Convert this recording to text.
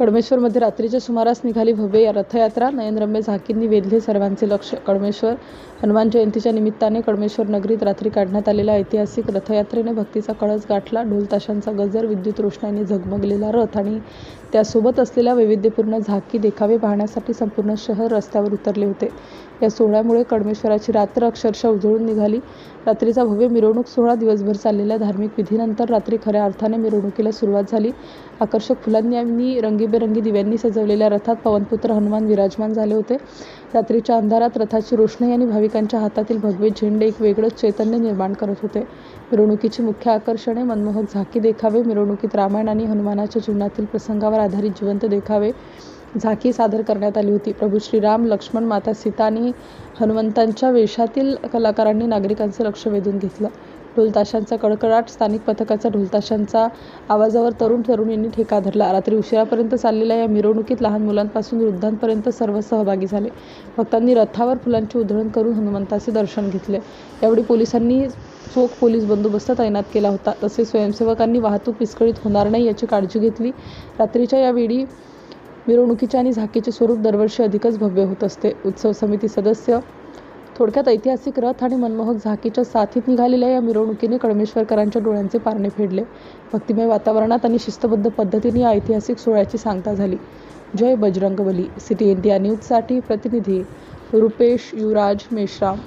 कडमेश्वरमध्ये रात्रीच्या सुमारास निघाली भव्य रथयात्रा. नयनरम्य झाकींनी वेधले सर्वांचे लक्ष. कडमेश्वर हनुमान जयंतीच्या निमित्ताने कडमेश्वर नगरीत रात्री काढण्यात आलेल्या ऐतिहासिक रथयात्रेने भक्तीचा कळस गाठला. ढोल ताशांचा गजर, विद्युत रोषणाईने झगमगलेला रथ आणि त्यासोबत असलेल्या वैविध्यपूर्ण झाकी देखावे पाहण्यासाठी संपूर्ण शहर रस्त्यावर उतरले होते. या सोहळ्यामुळे कडमेश्वराची रात्र अक्षरशः उजळून निघाली. रात्रीचा भव्य मिरवणूक सोहळा दिवसभर चाललेल्या धार्मिक विधीनंतर रात्री खऱ्या अर्थाने मिरवणुकीला सुरुवात झाली. आकर्षक फुलांनी आणि रंगीबेरंगी दिव्यांनी सजवलेल्या रथात पवनपुत्र हनुमान विराजमान झाले होते. रात्रीच्या अंधारात रथाची रोषणाई आणि भाविकांच्या हातातील भगवे झेंडे एक वेगळंच चैतन्य निर्माण करत होते. मिरवणुकीची मुख्य आकर्षणे मनमोहक झाकी देखावे, मिरवणुकीत रामायण आणि हनुमानाच्या जीवनातील प्रसंगावर आधारित जिवंत देखावे झाकी सादर करण्यात आली होती. प्रभू श्रीराम, लक्ष्मण, माता सीता आणि हनुमंतांच्या वेशातील कलाकारांनी नागरिकांचे लक्ष वेधून घेतलं. ढोलताशांचा कडकडाट, स्थानिक पथकाचा ढोलताशांचा आवाजावर तरुण तरुणींनी ठेका धरला. रात्री उशिरापर्यंत चाललेल्या या मिरवणुकीत लहान मुलांपासून वृद्धांपर्यंत सर्व सहभागी झाले. भक्तांनी रथावर फुलांची उधळण करून हनुमंताचे दर्शन घेतले. यावेळी पोलिसांनी चोख पोलीस बंदोबस्त तैनात केला होता. तसेच स्वयंसेवकांनी वाहतूक विस्कळीत होणार नाही याची काळजी घेतली. रात्रीच्या या वेळी मिरवणुकीचे आणि झाकीचे स्वरूप दरवर्षी अधिकच भव्य होत असते. उत्सव समिती सदस्य. थोडक्यात ऐतिहासिक रथ आणि मनमोहक झाकीच्या साथीत निघालेल्या या मिरवणुकीने कडमेश्वरकरांच्या डोळ्यांचे पारणे फेडले. भक्तिमय वातावरणात आणि शिस्तबद्ध पद्धतीने या ऐतिहासिक सोहळ्याची सांगता झाली. जय बजरंगबली. सिटी इंडिया न्यूजसाठी प्रतिनिधी रुपेश युवराज मेश्राम.